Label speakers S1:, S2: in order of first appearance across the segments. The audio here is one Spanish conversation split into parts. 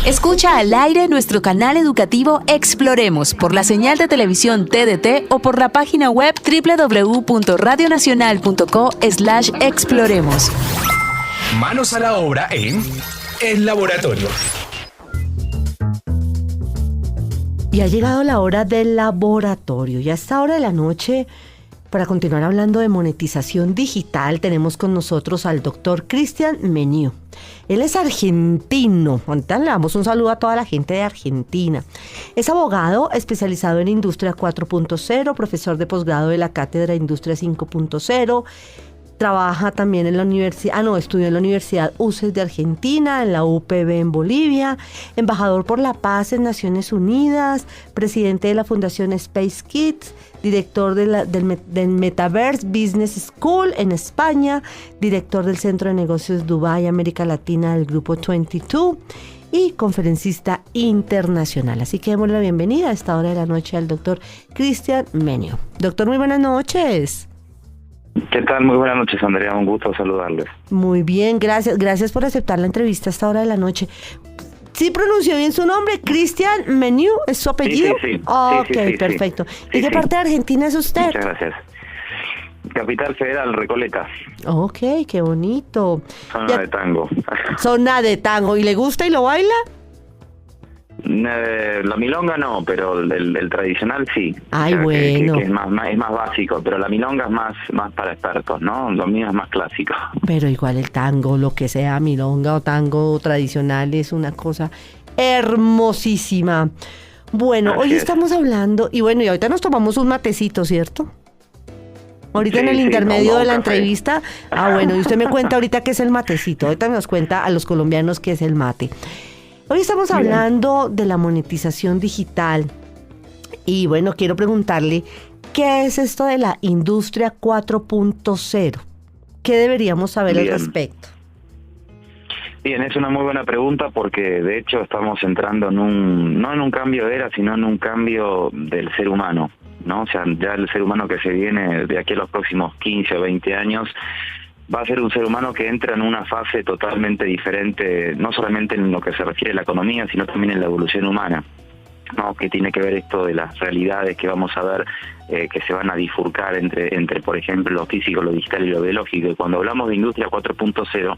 S1: Escucha al aire nuestro canal educativo Exploremos por la señal de televisión TDT o por la página web www.radionacional.co/exploremos.
S2: Manos a la obra en El Laboratorio.
S3: Y ha llegado la hora del laboratorio. Y a esta hora de la noche, para continuar hablando de monetización digital, tenemos con nosotros al doctor Cristian Meniu. Él es argentino. Ahorita le damos un saludo a toda la gente de Argentina. Es abogado especializado en Industria 4.0, profesor de posgrado de la Cátedra Industria 5.0. Trabaja también en la universidad, estudió en la Universidad UCES de Argentina, en la UPB en Bolivia, embajador por la paz en Naciones Unidas, presidente de la Fundación Space Kids, director del Metaverse Business School en España, director del Centro de Negocios Dubái, América Latina del Grupo 22 y conferencista internacional. Así que démosle la bienvenida a esta hora de la noche al doctor Cristian Meniu. Doctor, muy buenas noches.
S4: ¿Qué tal? Muy buenas noches, Andrea. Un gusto saludarles.
S3: Muy bien, gracias. Gracias por aceptar la entrevista a esta hora de la noche. ¿Sí pronunció bien su nombre? ¿Cristian Meniu es su apellido?
S4: Sí.
S3: Ok,
S4: sí,
S3: perfecto.
S4: Sí,
S3: ¿Y qué parte de Argentina es usted?
S4: Muchas gracias. Capital Federal, Recoleta.
S3: Ok, qué bonito.
S4: Zona de tango.
S3: Zona de tango. ¿Y le gusta y lo baila?
S4: La milonga no, pero el tradicional sí.
S3: Ay,
S4: o sea,
S3: bueno.
S4: que es más básico, pero la milonga es más para expertos, ¿no? Lo mío es más clásico.
S3: Pero igual el tango, lo que sea, milonga o tango tradicional, es una cosa hermosísima. Bueno,
S4: Así
S3: hoy
S4: es.
S3: estamos hablando, y ahorita nos tomamos un matecito, ¿cierto? Ahorita
S4: Sí,
S3: en el intermedio
S4: o
S3: de la
S4: un café.
S3: entrevista. Y usted me cuenta ahorita qué es el matecito. Ahorita nos cuenta a los colombianos qué es el mate. Hoy estamos hablando de la monetización digital. Y bueno, quiero preguntarle, ¿qué es esto de la industria 4.0? ¿Qué deberíamos saber al
S4: Bien.
S3: respecto?
S4: Bien, es una muy buena pregunta porque de hecho estamos entrando no en un cambio de era, sino en un cambio del ser humano, ¿no? O sea, ya el ser humano que se viene de aquí a los próximos 15 o 20 años va a ser un ser humano que entra en una fase totalmente diferente, no solamente en lo que se refiere a la economía, sino también en la evolución humana, ¿no? Que tiene que ver esto de las realidades que vamos a ver, que se van a bifurcar entre, por ejemplo, lo físico, lo digital y lo biológico. Y cuando hablamos de industria 4.0,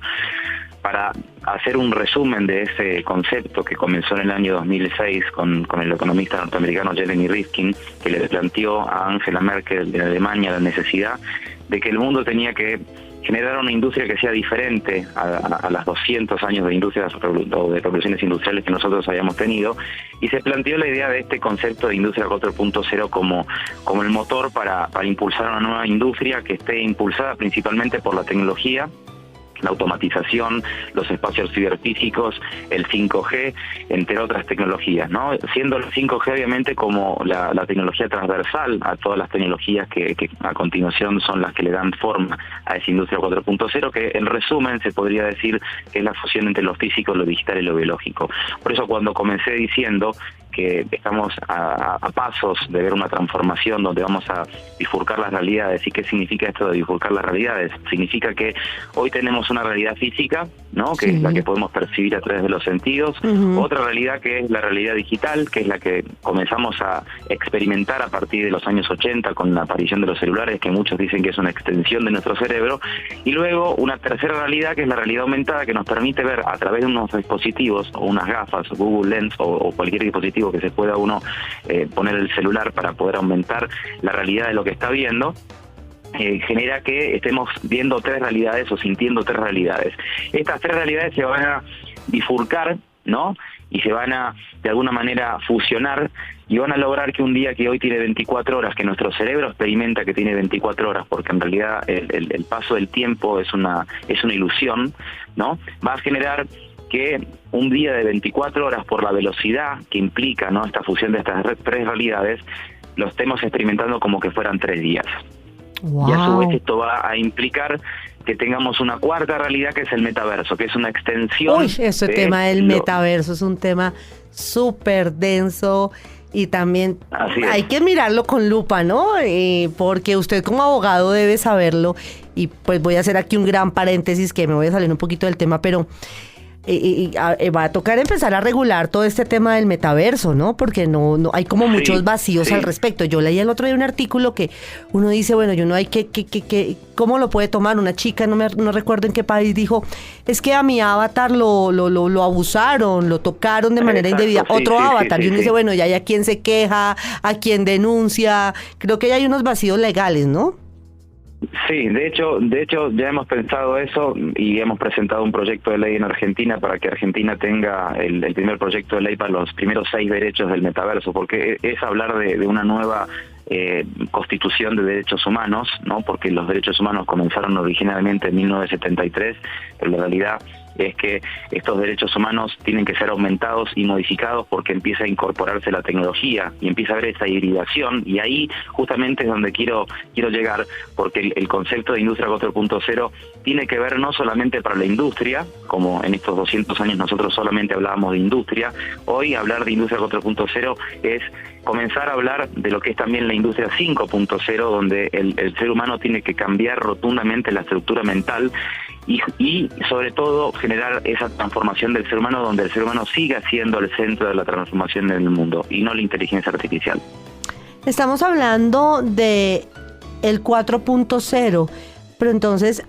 S4: para hacer un resumen de ese concepto que comenzó en el año 2006 con el economista norteamericano Jeremy Rifkin, que le planteó a Angela Merkel de Alemania la necesidad de que el mundo tenía que generar una industria que sea diferente a las 200 años de industrias o de revoluciones industriales que nosotros habíamos tenido, y se planteó la idea de este concepto de industria 4.0 como el motor para impulsar una nueva industria que esté impulsada principalmente por la tecnología, la automatización, los espacios ciberfísicos, el 5G, entre otras tecnologías, ¿no? Siendo el 5G obviamente como la tecnología transversal a todas las tecnologías que a continuación son las que le dan forma a esa industria 4.0, que en resumen se podría decir que es la fusión entre lo físico, lo digital y lo biológico. Por eso cuando comencé diciendo que estamos a pasos de ver una transformación donde vamos a bifurcar las realidades. ¿Y qué significa esto de bifurcar las realidades? Significa que hoy tenemos una realidad física, ¿no? Que es la que podemos percibir a través de los sentidos. Otra realidad que es la realidad digital, que es la que comenzamos a experimentar a partir de los años 80 con la aparición de los celulares, que muchos dicen que es una extensión de nuestro cerebro. Y luego una tercera realidad, que es la realidad aumentada, que nos permite ver a través de unos dispositivos o unas gafas, Google Lens o cualquier dispositivo que se pueda uno poner el celular para poder aumentar la realidad de lo que está viendo. Genera que estemos viendo tres realidades o sintiendo tres realidades. Estas tres realidades se van a bifurcar, ¿no? Y se van a, de alguna manera, fusionar y van a lograr que un día que hoy tiene 24 horas, que nuestro cerebro experimenta que tiene 24 horas, porque en realidad el paso del tiempo es una ilusión, ¿no? Va a generar que un día de 24 horas, por la velocidad que implica, ¿no?, esta fusión de estas tres realidades, lo estemos experimentando como que fueran 3 días. Wow. Y a su vez esto va a implicar que tengamos una cuarta realidad, que es el metaverso, que es una extensión.
S3: Uy, ese tema del metaverso es un tema súper denso y también hay que mirarlo con lupa, ¿no? Porque usted como abogado debe saberlo, y pues voy a hacer aquí un gran paréntesis que me voy a salir un poquito del tema, pero va a tocar empezar a regular todo este tema del metaverso, ¿no? Porque no hay como muchos vacíos al respecto. Yo leí el otro día un artículo que uno dice, bueno, yo no hay ¿cómo lo puede tomar? Una chica, no recuerdo en qué país, dijo, es que a mi avatar lo abusaron, lo tocaron de manera indebida. Otro avatar, y uno dice, bueno, ya hay a quien se queja, a quien denuncia. Creo que ya hay unos vacíos legales, ¿no?
S4: Sí, de hecho ya hemos pensado eso y hemos presentado un proyecto de ley en Argentina para que Argentina tenga el primer proyecto de ley para los primeros 6 derechos del metaverso, porque es hablar de una nueva constitución de derechos humanos, ¿no? Porque los derechos humanos comenzaron originalmente en 1973, pero la realidad es que estos derechos humanos tienen que ser aumentados y modificados porque empieza a incorporarse la tecnología y empieza a haber esa hibridación, y ahí justamente es donde quiero llegar, porque el concepto de industria 4.0 tiene que ver no solamente para la industria, como en estos 200 años nosotros solamente hablábamos de industria. Hoy hablar de industria 4.0 es comenzar a hablar de lo que es también la industria 5.0, donde el ser humano tiene que cambiar rotundamente la estructura mental y sobre todo generar esa transformación del ser humano, donde el ser humano siga siendo el centro de la transformación en el mundo y no la inteligencia artificial.
S3: Estamos hablando de el 4.0, pero entonces,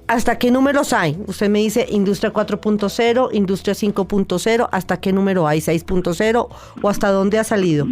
S3: ¿hasta qué números hay? Usted me dice industria 4.0, industria 5.0, ¿hasta qué número hay? ¿6.0 o hasta dónde ha salido?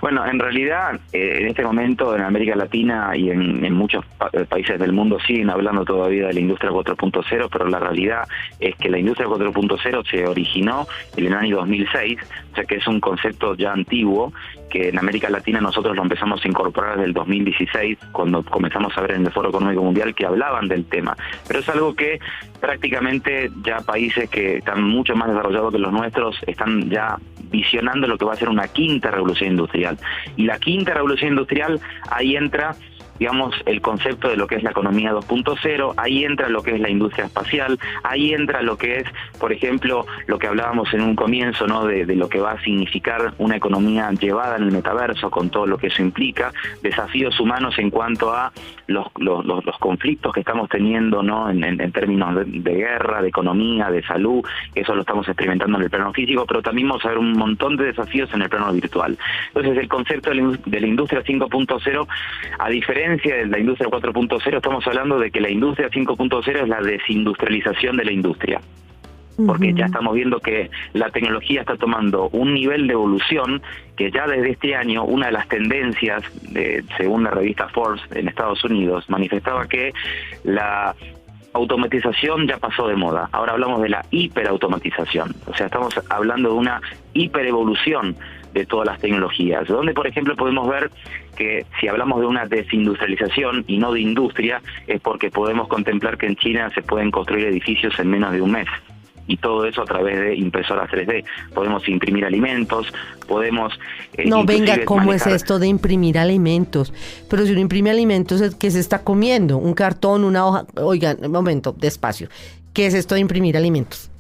S4: Bueno, en realidad en este momento en América Latina y en muchos países del mundo siguen hablando todavía de la industria 4.0, pero la realidad es que la industria 4.0 se originó en el año 2006, o sea que es un concepto ya antiguo, que en América Latina nosotros lo empezamos a incorporar desde el 2016, cuando comenzamos a ver en el Foro Económico Mundial que hablaban del tema. Pero es algo que prácticamente ya países que están mucho más desarrollados que los nuestros están ya visionando lo que va a ser una quinta revolución industrial. Y la quinta revolución industrial, ahí entra, digamos, el concepto de lo que es la economía 2.0, ahí entra lo que es la industria espacial, ahí entra lo que es, por ejemplo, lo que hablábamos en un comienzo, ¿no? De lo que va a significar una economía llevada en el metaverso, con todo lo que eso implica, desafíos humanos en cuanto a los conflictos que estamos teniendo, ¿no? En términos de guerra, de economía, de salud, eso lo estamos experimentando en el plano físico, pero también vamos a ver un montón de desafíos en el plano virtual. Entonces, el concepto de la industria 5.0, a diferencia de la industria 4.0, estamos hablando de que la industria 5.0 es la desindustrialización de la industria. Porque ya estamos viendo que la tecnología está tomando un nivel de evolución que ya desde este año, una de las tendencias, según la revista Forbes en Estados Unidos, manifestaba que la automatización ya pasó de moda. Ahora hablamos de la hiperautomatización. O sea, estamos hablando de una hiperevolución de todas las tecnologías, donde por ejemplo podemos ver que si hablamos de una desindustrialización y no de industria, es porque podemos contemplar que en China se pueden construir edificios en menos de un mes. Y todo eso a través de impresoras 3D. Podemos imprimir alimentos, podemos...
S3: no, venga, ¿cómo es esto de imprimir alimentos? Pero si uno imprime alimentos, ¿qué se está comiendo? ¿Un cartón, una hoja? Oigan, un momento, despacio. ¿Qué es esto de imprimir alimentos?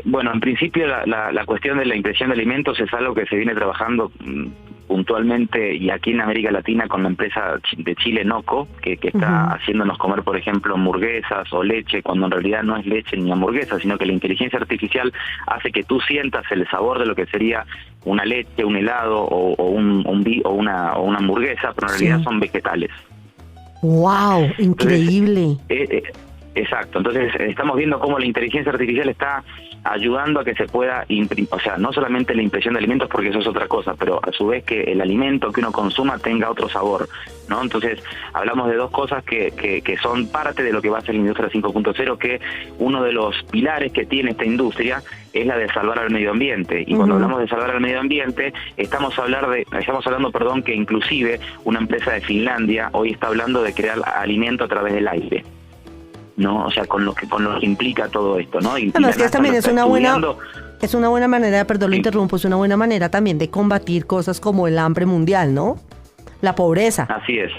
S4: Bueno, en principio la cuestión de la impresión de alimentos es algo que se viene trabajando puntualmente y aquí en América Latina con la empresa de Chile Noco, que está haciéndonos comer, por ejemplo, hamburguesas o leche, cuando en realidad no es leche ni hamburguesa, sino que la inteligencia artificial hace que tú sientas el sabor de lo que sería una leche, un helado o una hamburguesa, pero en realidad son vegetales.
S3: ¡Wow! Increíble.
S4: Entonces, exacto, entonces estamos viendo cómo la inteligencia artificial está ayudando a que se pueda imprimir, o sea, no solamente la impresión de alimentos, porque eso es otra cosa, pero a su vez que el alimento que uno consuma tenga otro sabor, ¿no? Entonces hablamos de dos cosas que son parte de lo que va a ser la industria 5.0, que uno de los pilares que tiene esta industria es la de salvar al medio ambiente, y cuando hablamos de salvar al medio ambiente estamos hablando, que inclusive una empresa de Finlandia hoy está hablando de crear alimento a través del aire, ¿no? O sea, con lo que implica todo esto, ¿no? Y
S3: además que también es una buena manera, perdón, lo interrumpo, es una buena manera también de combatir cosas como el hambre mundial, ¿no? La pobreza.
S4: Así es.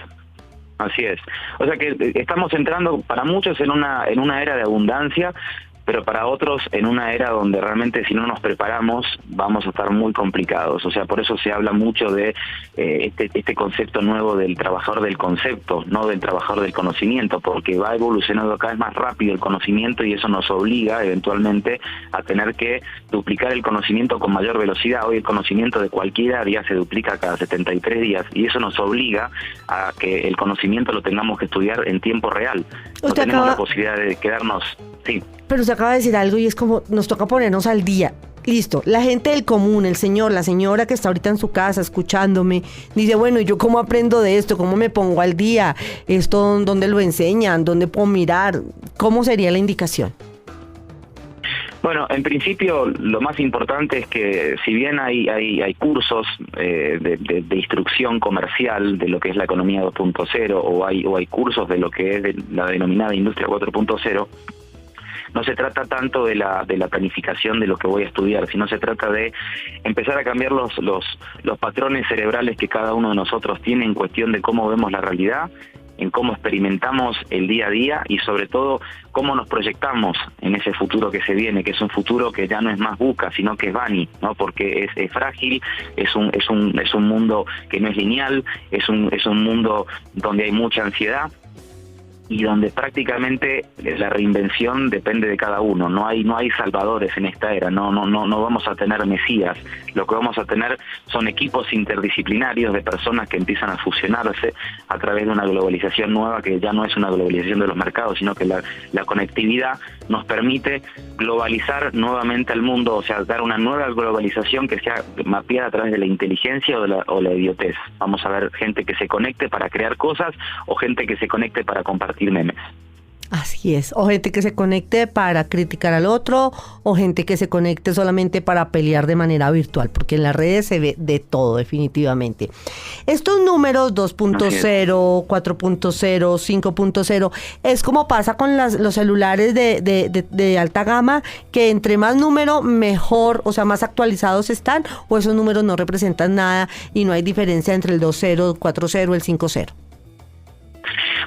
S4: O sea que estamos entrando para muchos en una era de abundancia, pero para otros en una era donde realmente si no nos preparamos vamos a estar muy complicados. O sea, por eso se habla mucho de este concepto nuevo del trabajador del concepto, no del trabajador del conocimiento, porque va evolucionando cada vez más rápido el conocimiento y eso nos obliga eventualmente a tener que duplicar el conocimiento con mayor velocidad. Hoy el conocimiento de cualquier día se duplica cada 73 días y eso nos obliga a que el conocimiento lo tengamos que estudiar en tiempo real. No tenemos la posibilidad de quedarnos... Sí.
S3: Pero usted acaba de decir algo y es como, nos toca ponernos al día. Listo, la gente del común, el señor, la señora que está ahorita en su casa escuchándome, dice, bueno, ¿y yo cómo aprendo de esto? ¿Cómo me pongo al día? ¿Esto dónde lo enseñan? ¿Dónde puedo mirar? ¿Cómo sería la indicación?
S4: Bueno, en principio lo más importante es que si bien hay cursos de instrucción comercial de lo que es la economía 2.0 o hay cursos de lo que es la denominada industria 4.0, no se trata tanto de la planificación de lo que voy a estudiar, sino se trata de empezar a cambiar los patrones cerebrales que cada uno de nosotros tiene en cuestión de cómo vemos la realidad, en cómo experimentamos el día a día y sobre todo cómo nos proyectamos en ese futuro que se viene, que es un futuro que ya no es más VUCA, sino que es VANI, ¿no? Porque es frágil, es un mundo que no es lineal, es un mundo donde hay mucha ansiedad y donde prácticamente la reinvención depende de cada uno. No hay salvadores en esta era, no vamos a tener mesías. Lo que vamos a tener son equipos interdisciplinarios de personas que empiezan a fusionarse a través de una globalización nueva que ya no es una globalización de los mercados, sino que la conectividad nos permite globalizar nuevamente al mundo, o sea, dar una nueva globalización que sea mapeada a través de la inteligencia o la idiotez. Vamos a ver gente que se conecte para crear cosas o gente que se conecte para compartir memes.
S3: Así es, o gente que se conecte para criticar al otro, o gente que se conecte solamente para pelear de manera virtual, porque en las redes se ve de todo definitivamente. Estos números 2.0, 4.0, 5.0, es como pasa con los celulares de alta gama, que entre más número mejor, o sea, más actualizados están, o esos números no representan nada y no hay diferencia entre el 2.0, el 4.0, el 5.0.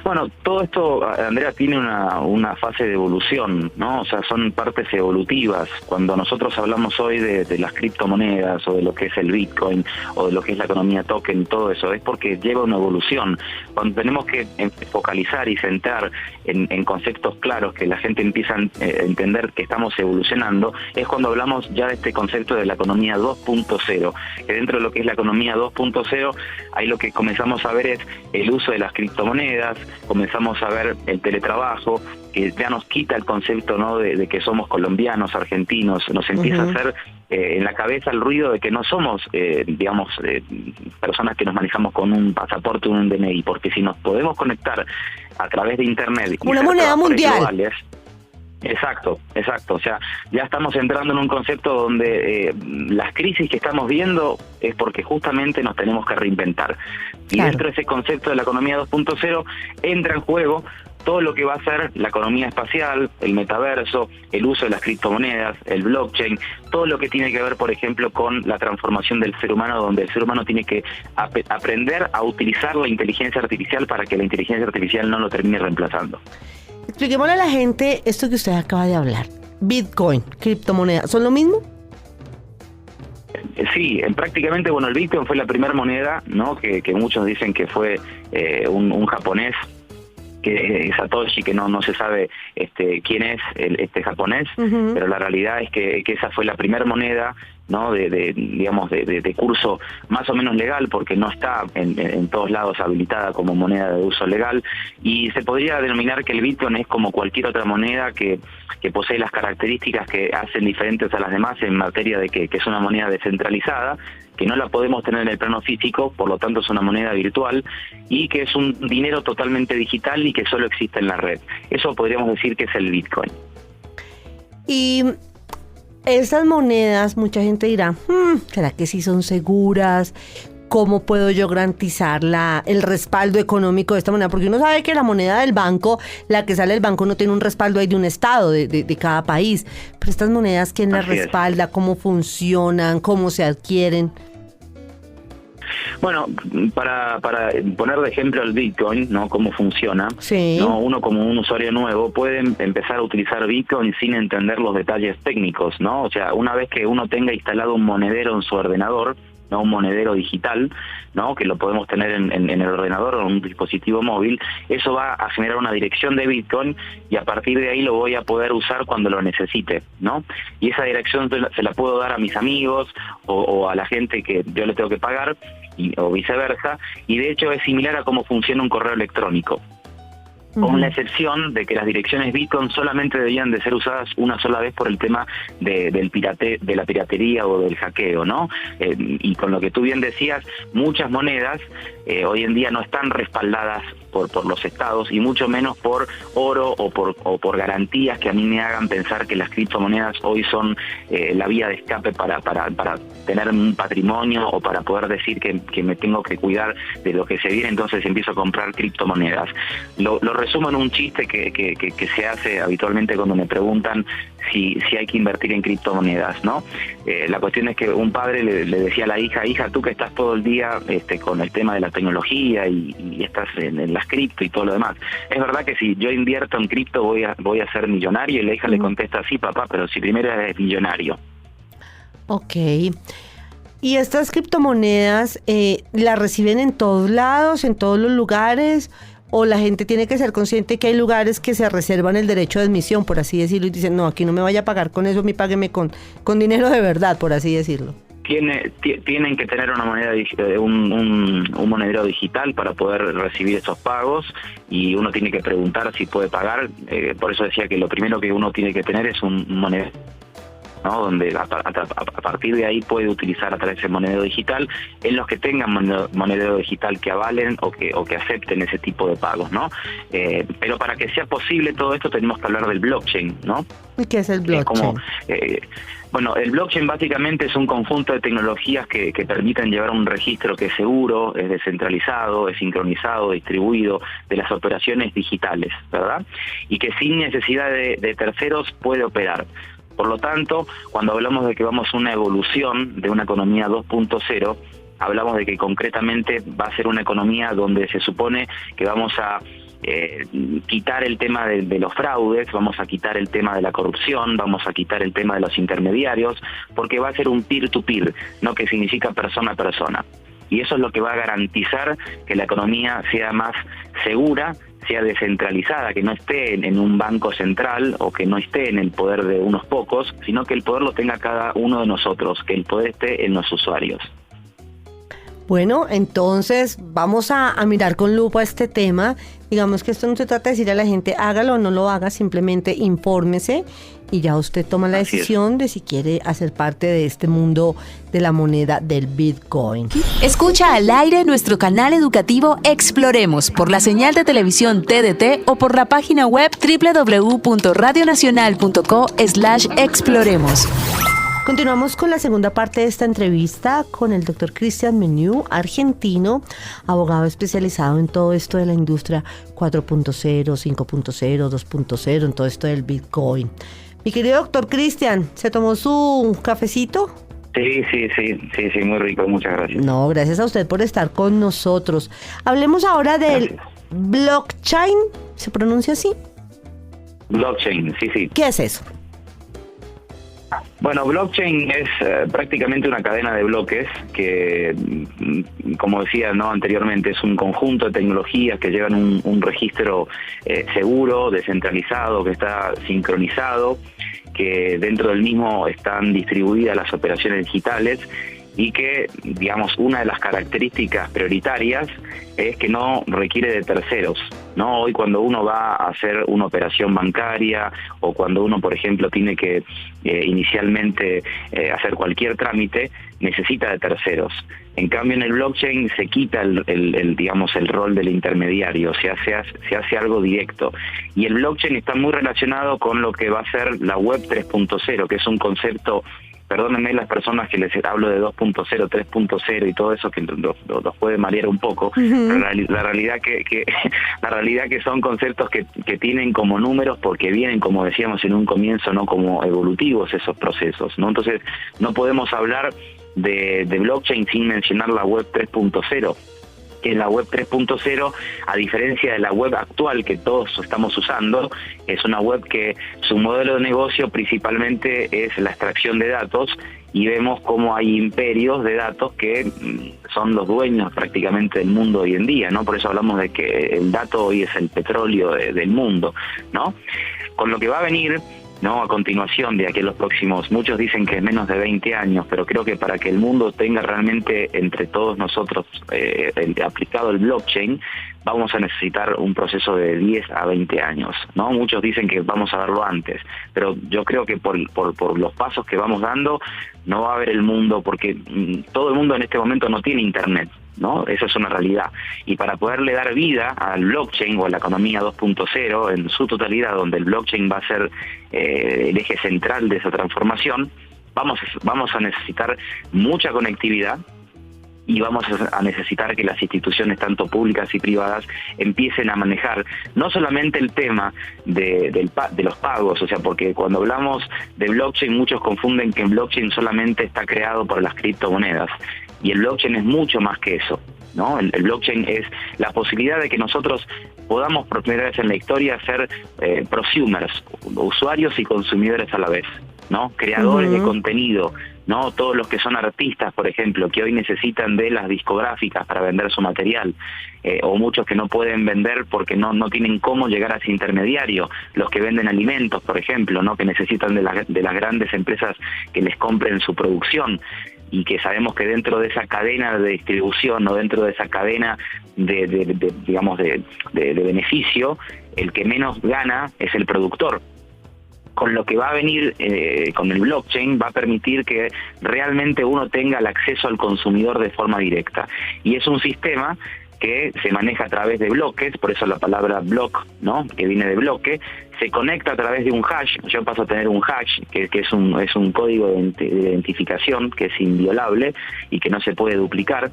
S4: Bueno, todo esto, Andrea, tiene una fase de evolución, ¿no? O sea, son partes evolutivas. Cuando nosotros hablamos hoy de las criptomonedas o de lo que es el Bitcoin o de lo que es la economía token, todo eso, es porque lleva una evolución. Cuando tenemos que focalizar y centrar en conceptos claros que la gente empieza a entender que estamos evolucionando, es cuando hablamos ya de este concepto de la economía 2.0, que dentro de lo que es la economía 2.0, ahí lo que comenzamos a ver es el uso de las criptomonedas, comenzamos a ver el teletrabajo, que ya nos quita el concepto, ¿no?, de que somos colombianos, argentinos, nos empieza a hacer en la cabeza el ruido de que no somos, personas que nos manejamos con un pasaporte o un DNI, porque si nos podemos conectar a través de internet y
S3: una moneda mundial
S4: globales, Exacto. O sea, ya estamos entrando en un concepto donde las crisis que estamos viendo es porque justamente nos tenemos que reinventar. Y dentro de ese concepto de la economía 2.0 entra en juego todo lo que va a ser la economía espacial, el metaverso, el uso de las criptomonedas, el blockchain, todo lo que tiene que ver, por ejemplo, con la transformación del ser humano, donde el ser humano tiene que aprender a utilizar la inteligencia artificial para que la inteligencia artificial no lo termine reemplazando.
S3: Expliquémosle a la gente esto que usted acaba de hablar. Bitcoin, criptomoneda, ¿son lo mismo?
S4: Sí, prácticamente, bueno, el Bitcoin fue la primera moneda, ¿no?, que muchos dicen que fue un japonés, que Satoshi, que no se sabe quién es este japonés, pero la realidad es que esa fue la primera moneda, ¿no?, de curso más o menos legal, porque no está en todos lados habilitada como moneda de uso legal, y se podría denominar que el Bitcoin es como cualquier otra moneda que posee las características que hacen diferentes a las demás en materia de que es una moneda descentralizada, que no la podemos tener en el plano físico, por lo tanto es una moneda virtual, y que es un dinero totalmente digital y que solo existe en la red. Eso podríamos decir que es el Bitcoin.
S3: Y esas monedas, mucha gente dirá, ¿será que sí son seguras? ¿Cómo puedo yo garantizar el respaldo económico de esta moneda? Porque uno sabe que la moneda del banco, la que sale del banco, no tiene un respaldo ahí de un estado, de cada país. Pero estas monedas, ¿quién las respalda? ¿Cómo funcionan? ¿Cómo se adquieren?
S4: Bueno, para poner de ejemplo el Bitcoin, ¿no? Cómo funciona,
S3: Sí.
S4: ¿no? Uno como un usuario nuevo puede empezar a utilizar Bitcoin sin entender los detalles técnicos, ¿no? O sea, una vez que uno tenga instalado un monedero en su ordenador, ¿no? Un monedero digital, ¿no? Que lo podemos tener en el ordenador o en un dispositivo móvil, eso va a generar una dirección de Bitcoin y a partir de ahí lo voy a poder usar cuando lo necesite, ¿no? Y esa dirección se la puedo dar a mis amigos o a la gente que yo le tengo que pagar o viceversa, y de hecho es similar a cómo funciona un correo electrónico. Con la excepción de que las direcciones Bitcoin solamente debían de ser usadas una sola vez por el tema de la piratería o del hackeo, ¿no? Y con lo que tú bien decías, muchas monedas hoy en día no están respaldadas por los estados y mucho menos por oro o por garantías que a mí me hagan pensar que las criptomonedas hoy son la vía de escape para tener un patrimonio o para poder decir que me tengo que cuidar de lo que se viene, entonces empiezo a comprar criptomonedas. Lo resumo en un chiste que se hace habitualmente cuando me preguntan si hay que invertir en criptomonedas, ¿no? La cuestión es que un padre le decía a la hija, tú que estás todo el día con el tema de la tecnología y estás en las cripto y todo lo demás, ¿es verdad que si yo invierto en cripto voy a ser millonario? Y la hija le contesta, sí papá, pero si primero eres millonario.
S3: Ok. ¿Y estas criptomonedas las reciben en todos lados, en todos los lugares? ¿O la gente tiene que ser consciente que hay lugares que se reservan el derecho de admisión, por así decirlo, y dicen, no, aquí no me vaya a pagar con eso, págueme con dinero de verdad, por así decirlo?
S4: Tienen que tener una moneda, un monedero digital para poder recibir esos pagos, y uno tiene que preguntar si puede pagar. Por eso decía que lo primero que uno tiene que tener es un monedero, ¿no? Donde a partir de ahí puede utilizar a través del monedero digital en los que tengan monedero digital que avalen o que acepten ese tipo de pagos, ¿no? Pero para que sea posible todo esto tenemos que hablar del blockchain, ¿no?
S3: ¿Y qué es el blockchain?
S4: Bueno, el blockchain básicamente es un conjunto de tecnologías que permiten llevar un registro que es seguro, es descentralizado, es sincronizado, distribuido de las operaciones digitales, ¿verdad? Y que sin necesidad de terceros puede operar. Por lo tanto, cuando hablamos de que vamos a una evolución de una economía 2.0, hablamos de que concretamente va a ser una economía donde se supone que vamos a quitar el tema de los fraudes, vamos a quitar el tema de la corrupción, vamos a quitar el tema de los intermediarios, porque va a ser un peer-to-peer, ¿no? Que significa persona a persona. Y eso es lo que va a garantizar que la economía sea más segura, sea descentralizada, que no esté en un banco central o que no esté en el poder de unos pocos, sino que el poder lo tenga cada uno de nosotros, que el poder esté en los usuarios.
S3: Bueno, entonces vamos a mirar con lupa este tema. Digamos que esto no se trata de decir a la gente hágalo o no lo haga, simplemente infórmese y ya usted toma la decisión de si quiere hacer parte de este mundo de la moneda del Bitcoin.
S1: Escucha al aire nuestro canal educativo Exploremos por la señal de televisión TDT o por la página web www.radionacional.co/exploremos.
S3: Continuamos con la segunda parte de esta entrevista con el doctor Cristian Meniou, argentino, abogado especializado en todo esto de la industria 4.0, 5.0, 2.0, en todo esto del Bitcoin. Mi querido doctor Cristian, ¿se tomó su cafecito?
S4: Sí, muy rico, muchas gracias.
S3: No, gracias a usted por estar con nosotros. Hablemos ahora del blockchain, ¿se pronuncia así?
S4: Blockchain, sí.
S3: ¿Qué es eso?
S4: Bueno, blockchain es prácticamente una cadena de bloques que, como decía anteriormente, es un conjunto de tecnologías que llevan un registro seguro, descentralizado, que está sincronizado, que dentro del mismo están distribuidas las operaciones digitales y que, digamos, una de las características prioritarias es que no requiere de terceros, ¿no? Hoy cuando uno va a hacer una operación bancaria o cuando uno, por ejemplo, tiene que inicialmente hacer cualquier trámite, necesita de terceros. En cambio, en el blockchain se quita el rol del intermediario, se hace algo directo. Y el blockchain está muy relacionado con lo que va a ser la web 3.0, que es un concepto. Perdónenme las personas que les hablo de 2.0, 3.0 y todo eso que los puede marear un poco. Pero la realidad que son conceptos que tienen como números porque vienen, como decíamos en un comienzo, no como evolutivos esos procesos, ¿no? Entonces no podemos hablar de blockchain sin mencionar la web 3.0. Que la web 3.0, a diferencia de la web actual que todos estamos usando, es una web que su modelo de negocio principalmente es la extracción de datos, y vemos cómo hay imperios de datos que son los dueños prácticamente del mundo hoy en día, ¿no? Por eso hablamos de que el dato hoy es el petróleo del mundo, ¿no? Con lo que va a venir, ¿no?, a continuación de aquí a los próximos, muchos dicen que es menos de 20 años, pero creo que para que el mundo tenga realmente entre todos nosotros aplicado el blockchain, vamos a necesitar un proceso de 10 a 20 años, ¿no? Muchos dicen que vamos a verlo antes, pero yo creo que por los pasos que vamos dando, no va a haber el mundo, porque todo el mundo en este momento no tiene internet, ¿no? Eso es una realidad. Y para poderle dar vida al blockchain o a la economía 2.0 en su totalidad, donde el blockchain va a ser el eje central de esa transformación, vamos a necesitar mucha conectividad, y vamos a necesitar que las instituciones, tanto públicas y privadas, empiecen a manejar no solamente el tema de los pagos, o sea, porque cuando hablamos de blockchain muchos confunden que el blockchain solamente está creado por las criptomonedas, y el blockchain es mucho más que eso, ¿no? El blockchain es la posibilidad de que nosotros podamos por primera vez en la historia ser prosumers, usuarios y consumidores a la vez, ¿no? Creadores de contenido, ¿no? Todos los que son artistas, por ejemplo, que hoy necesitan de las discográficas para vender su material, o muchos que no pueden vender porque no tienen cómo llegar a ese intermediario, los que venden alimentos, por ejemplo, ¿no?, que necesitan de las grandes empresas que les compren su producción, y que sabemos que dentro de esa cadena de distribución o dentro de esa cadena de beneficio, el que menos gana es el productor. Con lo que va a venir con el blockchain, va a permitir que realmente uno tenga el acceso al consumidor de forma directa. Y es un sistema que se maneja a través de bloques, por eso la palabra block, ¿no?, que viene de bloque, se conecta a través de un hash. Yo paso a tener un hash, que es un código de identificación que es inviolable y que no se puede duplicar,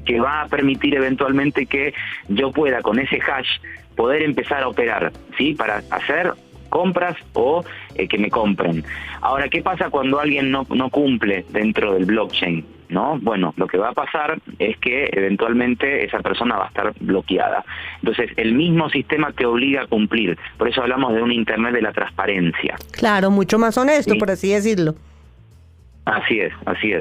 S4: que va a permitir eventualmente que yo pueda con ese hash poder empezar a operar, ¿sí?, para hacer compras o que me compren. Ahora, ¿qué pasa cuando alguien no cumple dentro del blockchain? ¿No? Bueno, lo que va a pasar es que eventualmente esa persona va a estar bloqueada. Entonces, el mismo sistema te obliga a cumplir. Por eso hablamos de un Internet de la transparencia.
S3: Claro, mucho más honesto,
S4: ¿sí?,
S3: por así decirlo.
S4: Así es.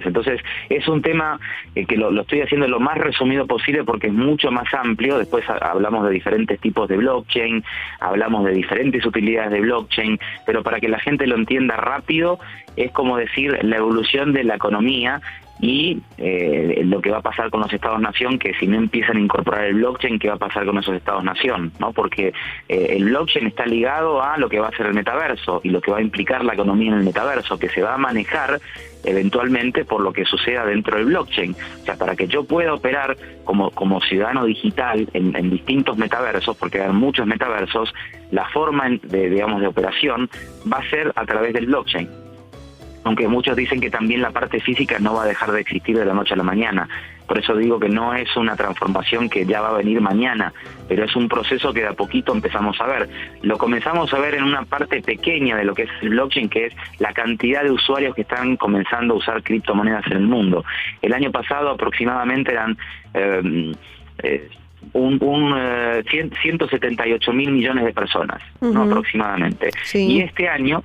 S4: Entonces, es un tema que lo estoy haciendo lo más resumido posible porque es mucho más amplio. Después hablamos de diferentes tipos de blockchain, hablamos de diferentes utilidades de blockchain, pero para que la gente lo entienda rápido, es como decir la evolución de la economía y lo que va a pasar con los estados-nación, que si no empiezan a incorporar el blockchain, ¿qué va a pasar con esos estados-nación? ¿No? Porque el blockchain está ligado a lo que va a ser el metaverso y lo que va a implicar la economía en el metaverso, que se va a manejar eventualmente por lo que suceda dentro del blockchain. O sea, para que yo pueda operar como ciudadano digital en distintos metaversos, porque hay muchos metaversos, la forma de operación va a ser a través del blockchain. Aunque muchos dicen que también la parte física no va a dejar de existir de la noche a la mañana. Por eso digo que no es una transformación que ya va a venir mañana, pero es un proceso que de a poquito empezamos a ver. Lo comenzamos a ver en una parte pequeña de lo que es el blockchain, que es la cantidad de usuarios que están comenzando a usar criptomonedas en el mundo. El año pasado aproximadamente eran 178 mil millones de personas, ¿no?, aproximadamente.
S3: Sí.
S4: Y este año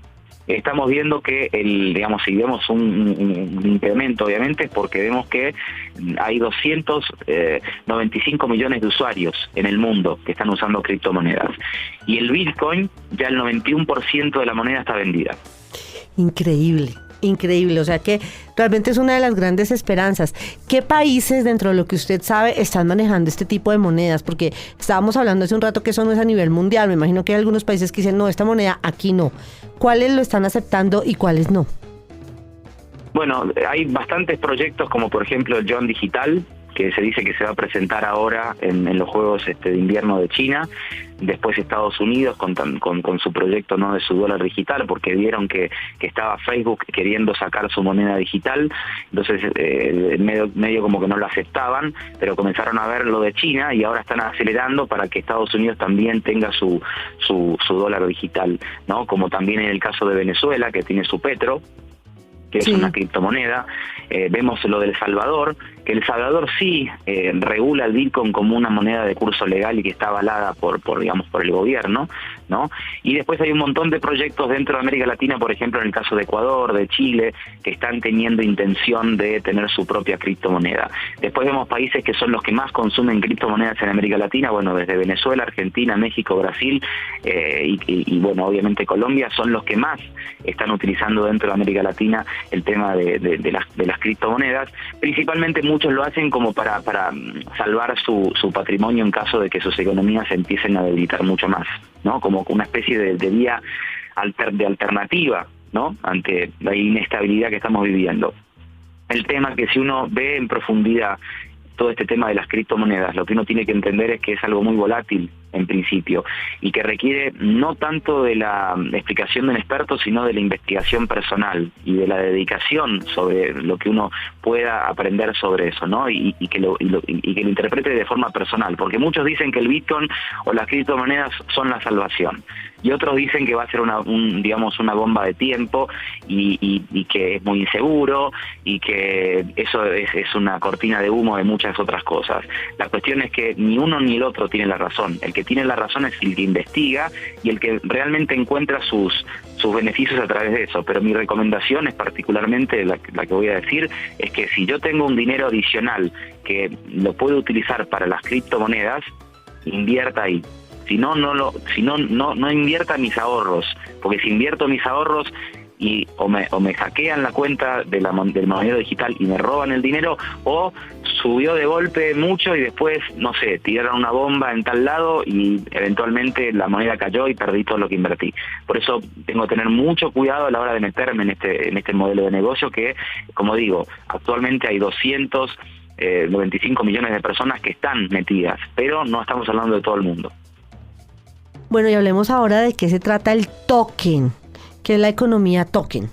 S4: estamos viendo que si vemos un incremento, obviamente, es porque vemos que hay 295 millones de usuarios en el mundo que están usando criptomonedas. Y el Bitcoin, ya el 91% de la moneda está vendida.
S3: Increíble. O sea que realmente es una de las grandes esperanzas. ¿Qué países, dentro de lo que usted sabe, están manejando este tipo de monedas? Porque estábamos hablando hace un rato que eso no es a nivel mundial. Me imagino que hay algunos países que dicen, no, esta moneda aquí no. ¿Cuáles lo están aceptando y cuáles no?
S4: Bueno, hay bastantes proyectos, como por ejemplo el Yuan Digital, que se dice que se va a presentar ahora en los Juegos de Invierno de China. Después Estados Unidos con su proyecto, ¿no?, de su dólar digital, porque vieron que estaba Facebook queriendo sacar su moneda digital. Entonces medio como que no lo aceptaban, pero comenzaron a ver lo de China y ahora están acelerando para que Estados Unidos también tenga su dólar digital, ¿no? Como también en el caso de Venezuela, que tiene su petro, que es una criptomoneda. Vemos lo de El Salvador, que El Salvador sí regula el Bitcoin como una moneda de curso legal y que está avalada por el gobierno, ¿no? Y después hay un montón de proyectos dentro de América Latina, por ejemplo en el caso de Ecuador, de Chile, que están teniendo intención de tener su propia criptomoneda. Después vemos países que son los que más consumen criptomonedas en América Latina, bueno, desde Venezuela, Argentina, México, Brasil y bueno, obviamente Colombia son los que más están utilizando dentro de América Latina el tema de las criptomonedas. Principalmente muchos lo hacen como para salvar su patrimonio en caso de que sus economías se empiecen a debilitar mucho más, ¿no? Como una especie de vía de alternativa, ¿no? Ante la inestabilidad que estamos viviendo. El tema que si uno ve en profundidad todo este tema de las criptomonedas, lo que uno tiene que entender es que es algo muy volátil en principio y que requiere no tanto de la explicación de un experto, sino de la investigación personal y de la dedicación sobre lo que uno pueda aprender sobre eso, ¿no? Y que lo interprete de forma personal, porque muchos dicen que el Bitcoin o las criptomonedas son la salvación y otros dicen que va a ser una bomba de tiempo y que es muy inseguro y que eso es una cortina de humo de muchas otras cosas. La cuestión es que ni uno ni el otro tiene la razón. El que tiene la razón es el que investiga y el que realmente encuentra sus beneficios a través de eso. Pero mi recomendación es particularmente la que voy a decir, es que si yo tengo un dinero adicional que lo puedo utilizar para las criptomonedas, invierta ahí. Si no invierta mis ahorros, porque si invierto mis ahorros o me hackean la cuenta del monedero digital y me roban el dinero, o subió de golpe mucho y después, no sé, tiraron una bomba en tal lado y eventualmente la moneda cayó y perdí todo lo que invertí. Por eso tengo que tener mucho cuidado a la hora de meterme en este modelo de negocio que, como digo, actualmente hay 295 millones de personas que están metidas, pero no estamos hablando de todo el mundo.
S3: Bueno, y hablemos ahora de qué se trata el token, que es la economía token.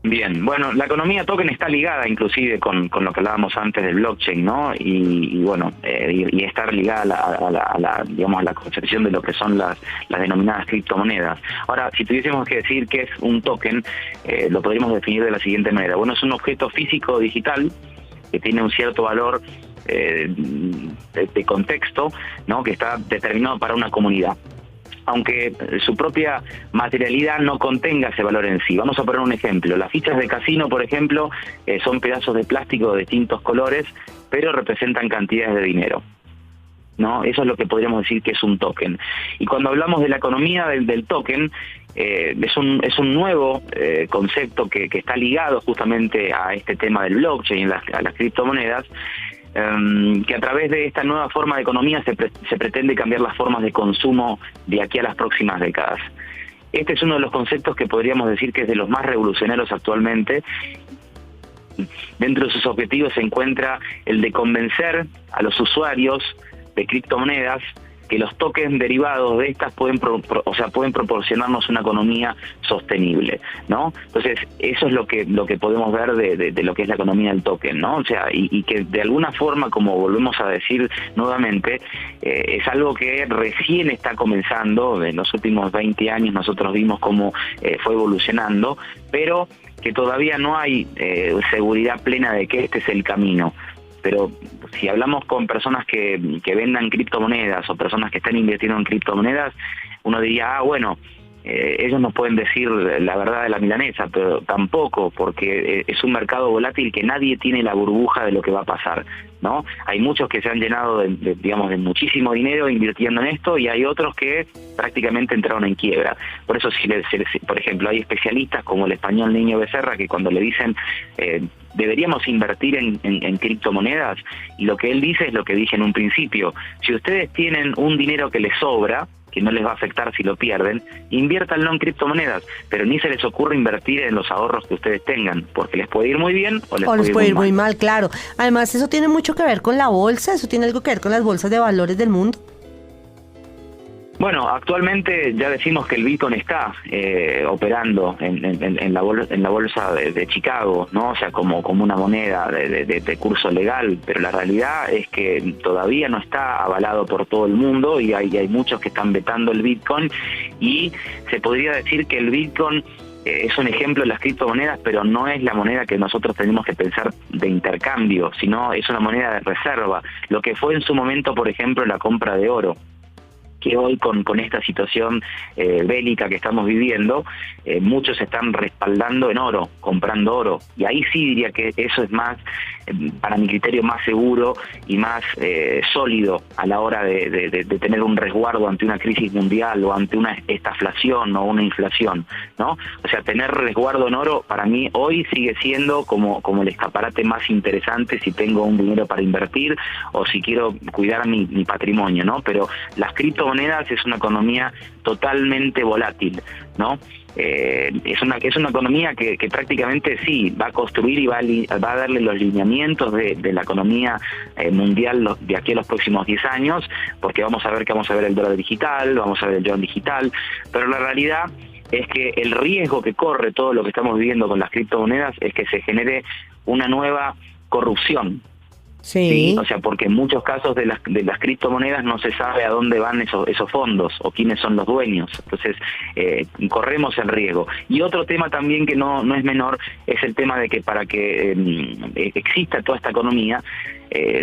S4: Bien, bueno, la economía token está ligada inclusive con lo que hablábamos antes del blockchain, ¿no? Y bueno, y estar ligada a la concepción de lo que son las denominadas criptomonedas. Ahora, si tuviésemos que decir qué es un token, lo podríamos definir de la siguiente manera. Bueno, es un objeto físico o digital que tiene un cierto valor de contexto, ¿no? Que está determinado para una comunidad, aunque su propia materialidad no contenga ese valor en sí. Vamos a poner un ejemplo. Las fichas de casino, por ejemplo, son pedazos de plástico de distintos colores, pero representan cantidades de dinero, ¿no? Eso es lo que podríamos decir que es un token. Y cuando hablamos de la economía del token, es un nuevo concepto que está ligado justamente a este tema del blockchain, a las criptomonedas, que a través de esta nueva forma de economía se pretende cambiar las formas de consumo de aquí a las próximas décadas. Este es uno de los conceptos que podríamos decir que es de los más revolucionarios actualmente. Dentro de sus objetivos se encuentra el de convencer a los usuarios de criptomonedas que los tokens derivados de estas pueden proporcionarnos una economía sostenible, ¿no? Entonces, eso es lo que podemos ver de lo que es la economía del token, ¿no? O sea, y que de alguna forma, como volvemos a decir nuevamente, es algo que recién está comenzando. En los últimos 20 años nosotros vimos cómo fue evolucionando, pero que todavía no hay seguridad plena de que este es el camino. Pero si hablamos con personas que vendan criptomonedas o personas que están invirtiendo en criptomonedas, uno diría, bueno, ellos nos pueden decir la verdad de la milanesa, pero tampoco, porque es un mercado volátil que nadie tiene la burbuja de lo que va a pasar, ¿no? Hay muchos que se han llenado de muchísimo dinero invirtiendo en esto y hay otros que prácticamente entraron en quiebra. Por eso, por ejemplo, hay especialistas como el español Niño Becerra que cuando le dicen deberíamos invertir en criptomonedas, y lo que él dice es lo que dije en un principio: si ustedes tienen un dinero que les sobra, que no les va a afectar si lo pierden, inviértanlo en criptomonedas, pero ni se les ocurre invertir en los ahorros que ustedes tengan, porque les puede ir muy bien o les puede ir muy mal,
S3: claro. Además, eso tiene mucho que ver con la bolsa, eso tiene algo que ver con las bolsas de valores del mundo.
S4: Bueno, actualmente ya decimos que el Bitcoin está operando en la bolsa de Chicago, ¿no? O sea, como una moneda de curso legal, pero la realidad es que todavía no está avalado por todo el mundo y hay muchos que están vetando el Bitcoin, y se podría decir que el Bitcoin es un ejemplo de las criptomonedas, pero no es la moneda que nosotros tenemos que pensar de intercambio, sino es una moneda de reserva. Lo que fue en su momento, por ejemplo, la compra de oro, que hoy con esta situación bélica que estamos viviendo, muchos están respaldando en oro, comprando oro. Y ahí sí diría que eso es más, para mi criterio, más seguro y más sólido a la hora de tener un resguardo ante una crisis mundial o ante una estaflación o una inflación, ¿no? O sea, tener resguardo en oro para mí hoy sigue siendo como el escaparate más interesante si tengo un dinero para invertir o si quiero cuidar mi patrimonio, ¿no? Pero las criptomonedas es una economía totalmente volátil, ¿no? Es una economía que prácticamente sí va a construir y va a darle los lineamientos de la economía mundial de aquí a los próximos 10 años, porque vamos a ver el dólar digital, vamos a ver el yuan digital, pero la realidad es que el riesgo que corre todo lo que estamos viviendo con las criptomonedas es que se genere una nueva corrupción. Sí, o sea, porque en muchos casos de las criptomonedas no se sabe a dónde van esos fondos o quiénes son los dueños. Entonces, corremos el riesgo. Y otro tema también que no es menor es el tema de que para que exista toda esta economía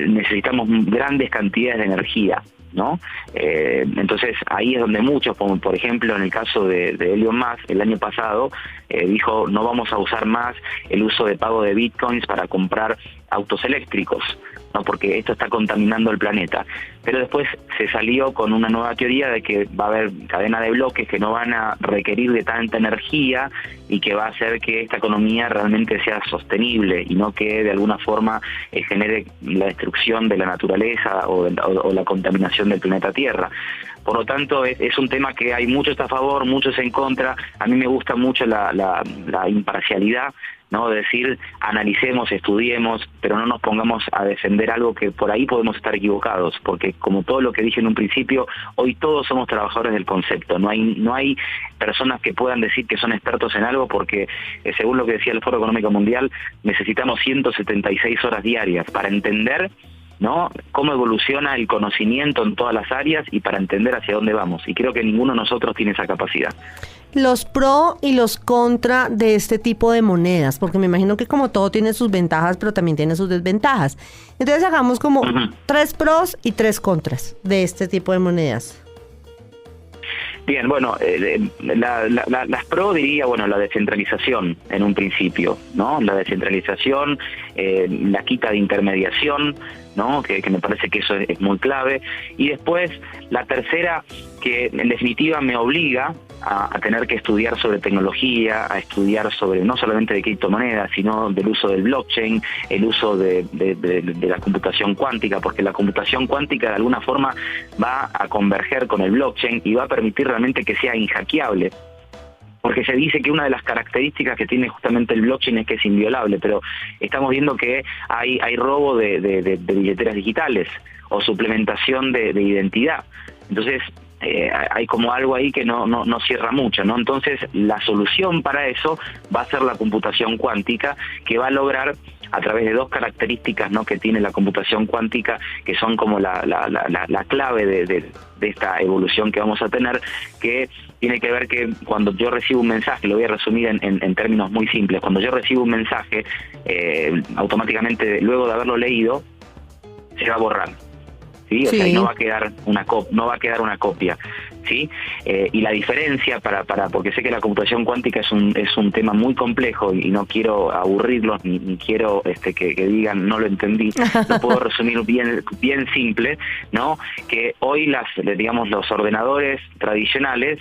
S4: necesitamos grandes cantidades de energía, ¿no? Entonces ahí es donde muchos, como por ejemplo en el caso de Elon Musk, el año pasado dijo no vamos a usar más el uso de pago de bitcoins para comprar autos eléctricos, ¿no? Porque esto está contaminando el planeta. Pero después se salió con una nueva teoría de que va a haber cadena de bloques que no van a requerir de tanta energía y que va a hacer que esta economía realmente sea sostenible y no que de alguna forma genere la destrucción de la naturaleza o la contaminación del planeta Tierra. Por lo tanto, es un tema que hay muchos a favor, muchos en contra. A mí me gusta mucho la imparcialidad, ¿no? Decir, analicemos, estudiemos, pero no nos pongamos a defender algo que por ahí podemos estar equivocados, porque como todo lo que dije en un principio, hoy todos somos trabajadores del concepto. No hay personas que puedan decir que son expertos en algo porque, según lo que decía el Foro Económico Mundial, necesitamos 176 horas diarias para entender, ¿no?, cómo evoluciona el conocimiento en todas las áreas y para entender hacia dónde vamos. Y creo que ninguno de nosotros tiene esa capacidad.
S3: Los pro y los contra de este tipo de monedas, porque me imagino que como todo tiene sus ventajas, pero también tiene sus desventajas. Entonces hagamos como 3 pros y 3 contras de este tipo de monedas.
S4: Bien, bueno, las pro diría, bueno, la descentralización en un principio, ¿no? La descentralización, la quita de intermediación, ¿no? Que me parece que eso es muy clave. Y después, la tercera, que en definitiva me obliga a tener que estudiar sobre tecnología, a estudiar sobre no solamente de criptomonedas, sino del uso del blockchain, el uso de la computación cuántica, porque la computación cuántica de alguna forma va a converger con el blockchain y va a permitir realmente que sea inhackeable. Porque se dice que una de las características que tiene justamente el blockchain es que es inviolable, pero estamos viendo que hay robo de billeteras digitales o suplementación de identidad. Entonces, hay como algo ahí que no cierra mucho, ¿no? Entonces, la solución para eso va a ser la computación cuántica, que va a lograr, a través de 2 características, ¿no?, que tiene la computación cuántica, que son como la clave de esta evolución que vamos a tener, que tiene que ver que cuando yo recibo un mensaje, lo voy a resumir en términos muy simples, cuando yo recibo un mensaje, automáticamente, luego de haberlo leído, se va a borrar. ¿Sí? O sea, no va a quedar una copia, ¿sí? Y la diferencia porque sé que la computación cuántica es un tema muy complejo y no quiero aburrirlos ni quiero que digan no lo entendí. Lo puedo resumir bien simple, ¿no? Que hoy los ordenadores tradicionales,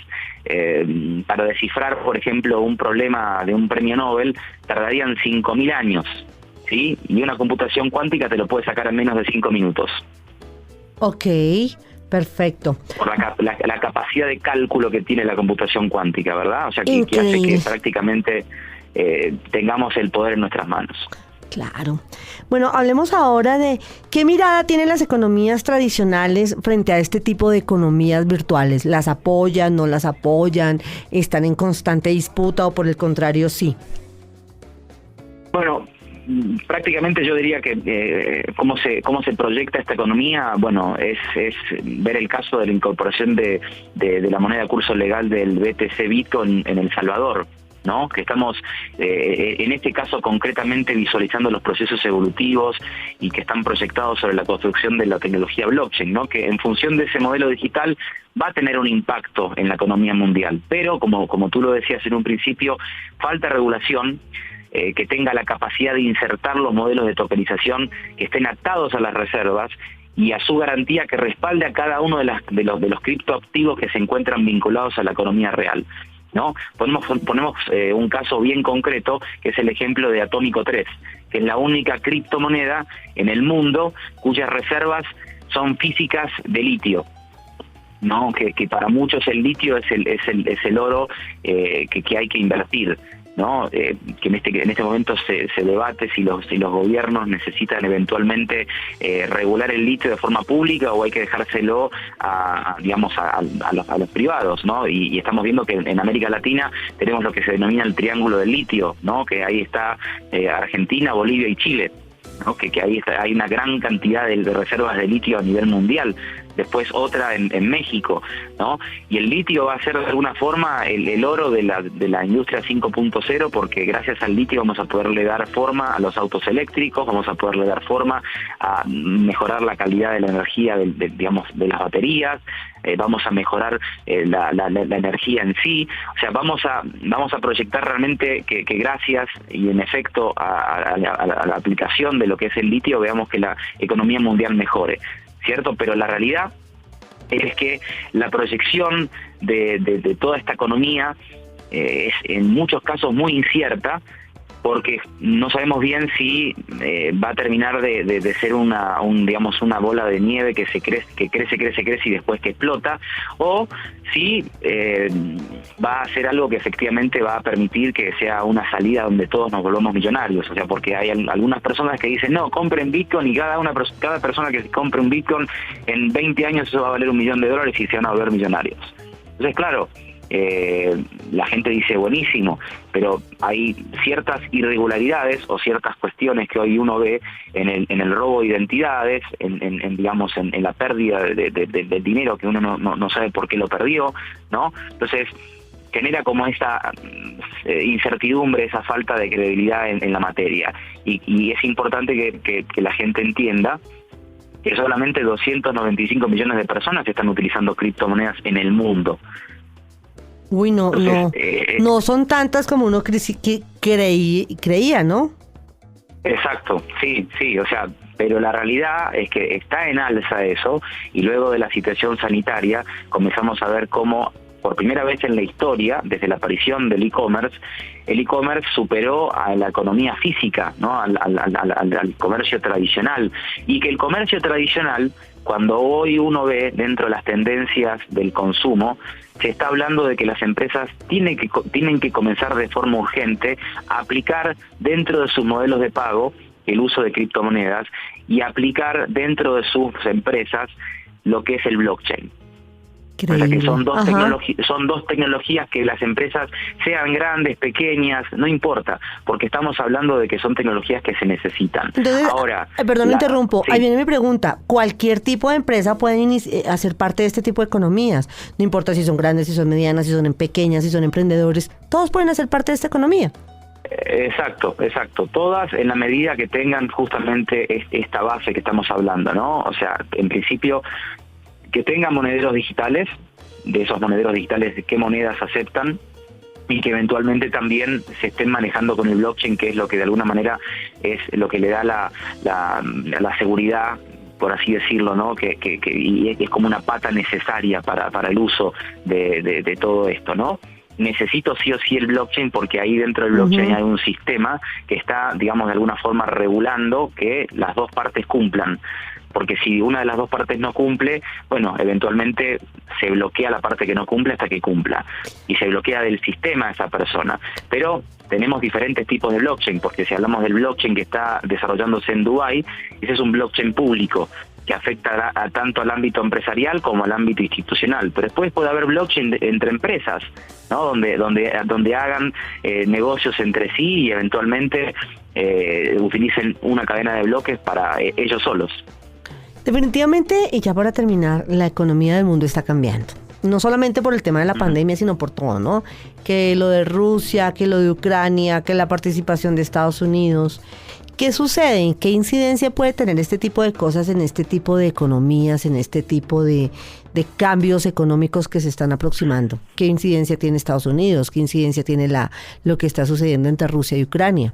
S4: para descifrar, por ejemplo, un problema de un premio Nobel, tardarían 5.000 años, ¿sí? Y una computación cuántica te lo puede sacar en menos de 5 minutos.
S3: Ok, perfecto.
S4: Por la capacidad de cálculo que tiene la computación cuántica, ¿verdad? O sea, que hace que prácticamente tengamos el poder en nuestras manos.
S3: Claro. Bueno, hablemos ahora de qué mirada tienen las economías tradicionales frente a este tipo de economías virtuales. ¿Las apoyan, no las apoyan? ¿Están en constante disputa o por el contrario sí?
S4: Bueno, prácticamente yo diría que cómo se proyecta esta economía, bueno, es ver el caso de la incorporación de la moneda de curso legal del BTC Bitcoin en El Salvador, ¿no? Que estamos, en este caso concretamente, visualizando los procesos evolutivos y que están proyectados sobre la construcción de la tecnología blockchain, ¿no? Que en función de ese modelo digital va a tener un impacto en la economía mundial. Pero, como tú lo decías en un principio, falta regulación que tenga la capacidad de insertar los modelos de tokenización que estén atados a las reservas y a su garantía, que respalde a cada uno de los criptoactivos que se encuentran vinculados a la economía real, ¿no? Ponemos un caso bien concreto, que es el ejemplo de Atómico 3, que es la única criptomoneda en el mundo cuyas reservas son físicas de litio, ¿no? Que para muchos el litio es el oro que hay que invertir, ¿no? Que en este momento se debate si los gobiernos necesitan eventualmente regular el litio de forma pública o hay que dejárselo a los privados, ¿no? Y estamos viendo que en América Latina tenemos lo que se denomina el triángulo del litio, ¿no? Que ahí está Argentina, Bolivia y Chile, ¿no? Que ahí hay una gran cantidad de reservas de litio a nivel mundial. Después otra en México, ¿no? Y el litio va a ser de alguna forma el oro de la industria 5.0, porque gracias al litio vamos a poderle dar forma a los autos eléctricos, vamos a poderle dar forma a mejorar la calidad de la energía de las baterías, vamos a mejorar la energía en sí. O sea, vamos a proyectar realmente que gracias y en efecto a la aplicación de lo que es el litio veamos que la economía mundial mejore, ¿cierto? Pero la realidad es que la proyección de toda esta economía es en muchos casos muy incierta, porque no sabemos bien si va a terminar de ser una bola de nieve que crece y después que explota, o si va a ser algo que efectivamente va a permitir que sea una salida donde todos nos volvamos millonarios. O sea, porque hay algunas personas que dicen, no, compren Bitcoin y cada persona que compre un Bitcoin en 20 años eso va a valer $1 millón y se van a volver millonarios. Entonces, claro, la gente dice buenísimo, pero hay ciertas irregularidades o ciertas cuestiones que hoy uno ve en el robo de identidades, en la pérdida del dinero que uno no sabe por qué lo perdió, ¿no? Entonces genera como esa incertidumbre, esa falta de credibilidad en la materia, y es importante que la gente entienda que solamente 295 millones de personas están utilizando criptomonedas en el mundo.
S3: Uy, no son tantas como uno creía, ¿no?
S4: Exacto, sí, o sea, pero la realidad es que está en alza eso, y luego de la situación sanitaria comenzamos a ver cómo por primera vez en la historia, desde la aparición del e-commerce, el e-commerce superó a la economía física, ¿no? al comercio tradicional, y que el comercio tradicional, cuando hoy uno ve dentro de las tendencias del consumo, se está hablando de que las empresas tienen que comenzar de forma urgente a aplicar dentro de sus modelos de pago el uso de criptomonedas y aplicar dentro de sus empresas lo que es el blockchain. O sea que son dos tecnologías que las empresas, sean grandes, pequeñas, no importa, porque estamos hablando de que son tecnologías que se necesitan.
S3: Entonces, ahora, perdón, me interrumpo.
S4: Sí.
S3: Ahí viene mi pregunta. ¿Cualquier tipo de empresa puede hacer parte de este tipo de economías? No importa si son grandes, si son medianas, si son pequeñas, si son emprendedores. Todos pueden hacer parte de esta economía.
S4: Exacto. Todas en la medida que tengan justamente esta base que estamos hablando, ¿no? O sea, en principio, que tengan monederos digitales, de esos monederos digitales de qué monedas aceptan, y que eventualmente también se estén manejando con el blockchain, que es lo que de alguna manera es lo que le da la seguridad, por así decirlo, ¿no? Y es como una pata necesaria para el uso de todo esto, ¿no? Necesito sí o sí el blockchain, porque ahí dentro del blockchain hay un sistema que está, digamos, de alguna forma regulando que las dos partes cumplan. Porque si una de las dos partes no cumple, bueno, eventualmente se bloquea la parte que no cumple hasta que cumpla. Y se bloquea del sistema a esa persona. Pero tenemos diferentes tipos de blockchain, porque si hablamos del blockchain que está desarrollándose en Dubái, ese es un blockchain público que afecta tanto al ámbito empresarial como al ámbito institucional. Pero después puede haber blockchain entre empresas, ¿no? Donde hagan negocios entre sí y eventualmente utilicen una cadena de bloques para ellos solos.
S3: Definitivamente, y ya para terminar, la economía del mundo está cambiando. no solamente por el tema de la pandemia, sino por todo, ¿no? Que lo de Rusia, que lo de Ucrania, que la participación de Estados Unidos. ¿Qué sucede? ¿Qué incidencia puede tener este tipo de cosas en este tipo de economías, en este tipo de cambios económicos que se están aproximando? ¿Qué incidencia tiene Estados Unidos? ¿Qué incidencia tiene lo que está sucediendo entre Rusia y Ucrania?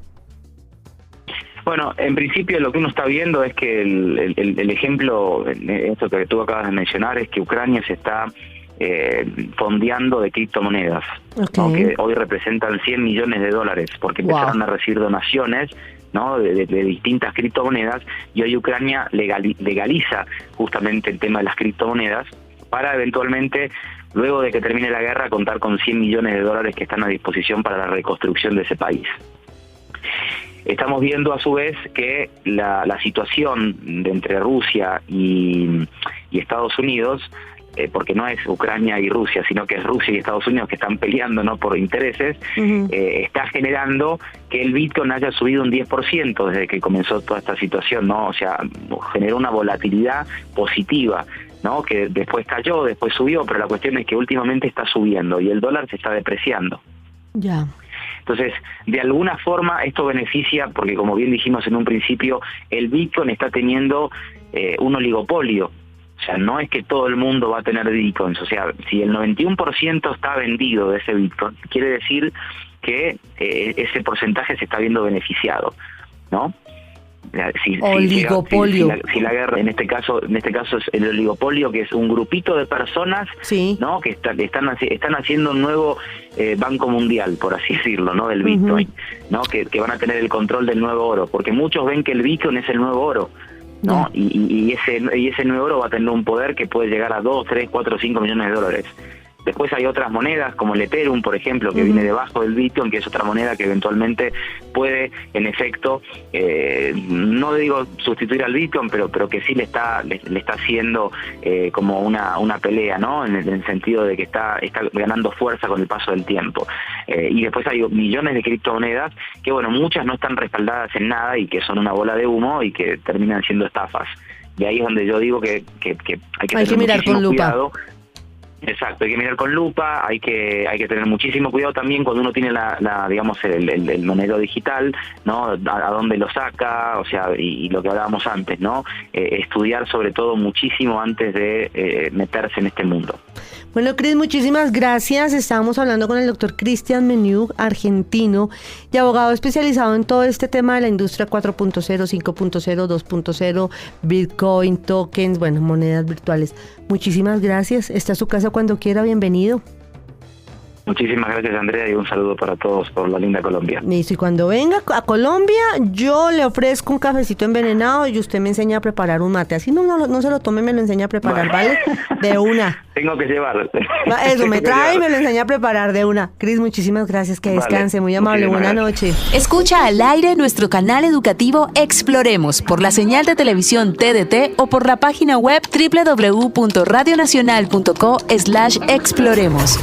S4: Bueno, en principio lo que uno está viendo es que el ejemplo, esto que tú acabas de mencionar, es que Ucrania se está fondeando de criptomonedas,
S3: Okay.
S4: ¿no? Que hoy representan $100 millones, porque empezaron a recibir donaciones, ¿no? de distintas criptomonedas, y hoy Ucrania legaliza justamente el tema de las criptomonedas para eventualmente, luego de que termine la guerra, contar con $100 millones que están a disposición para la reconstrucción de ese país. Estamos viendo a su vez que la situación entre Rusia y Estados Unidos, porque no es Ucrania y Rusia, sino que es Rusia y Estados Unidos que están peleando, ¿no?, por intereses, está generando que el Bitcoin haya subido un 10% desde que comenzó toda esta situación, ¿no? O sea, generó una volatilidad positiva, ¿no? Que después cayó, después subió, pero la cuestión es que últimamente está subiendo y el dólar se está depreciando.
S3: Ya.
S4: Entonces, de alguna forma esto beneficia, porque como bien dijimos en un principio, el Bitcoin está teniendo un oligopolio. O sea, no es que todo el mundo va a tener Bitcoins. O sea, si el 91% está vendido de ese Bitcoin, quiere decir que ese porcentaje se está viendo beneficiado, ¿no?
S3: Oligopolio.
S4: Si la guerra, en este caso es el oligopolio, que es un grupito de personas,
S3: sí,
S4: ¿no?, que están haciendo un nuevo banco mundial, por así decirlo, ¿no?, del Bitcoin, ¿no?, que van a tener el control del nuevo oro, porque muchos ven que el Bitcoin es el nuevo oro, ¿no? Y ese nuevo oro va a tener un poder que puede llegar a 2, 3, 4, 5 millones de dólares. Después hay otras monedas, como el Ethereum, por ejemplo, que viene debajo del Bitcoin, que es otra moneda que eventualmente puede, en efecto, no digo sustituir al Bitcoin, pero que sí le está haciendo como una pelea, ¿no? En el sentido de que está ganando fuerza con el paso del tiempo. Y después hay millones de criptomonedas que, bueno, muchas no están respaldadas en nada y que son una bola de humo y que terminan siendo estafas. Y ahí es donde yo digo que hay que
S3: mirar con lupa.
S4: Cuidado. Exacto, hay que mirar con lupa, hay que tener muchísimo cuidado también cuando uno tiene digamos el monedero digital, ¿no? A dónde lo saca, o sea, y lo que hablábamos antes, ¿no? Estudiar sobre todo muchísimo antes de meterse en este mundo.
S3: Bueno, Cris, muchísimas gracias. Estábamos hablando con el doctor Cristian Meniuk, argentino y abogado especializado en todo este tema de la industria 4.0, 5.0, 2.0, Bitcoin, tokens, bueno, monedas virtuales. Muchísimas gracias. Está a su casa cuando quiera. Bienvenido.
S4: Muchísimas gracias, Andrea, y un saludo para todos por la linda Colombia.
S3: Y cuando venga a Colombia, yo le ofrezco un cafecito envenenado y usted me enseña a preparar un mate. Así no se lo tome, me lo enseña a preparar, ¿vale? De una.
S4: Tengo que llevar.
S3: Eso, me trae y me lo enseña a preparar de una. Cris, muchísimas gracias, que descanse, muy amable, buena noche.
S1: Escucha al aire nuestro canal educativo Exploremos por la señal de televisión TDT o por la página web www.radionacional.co/exploremos.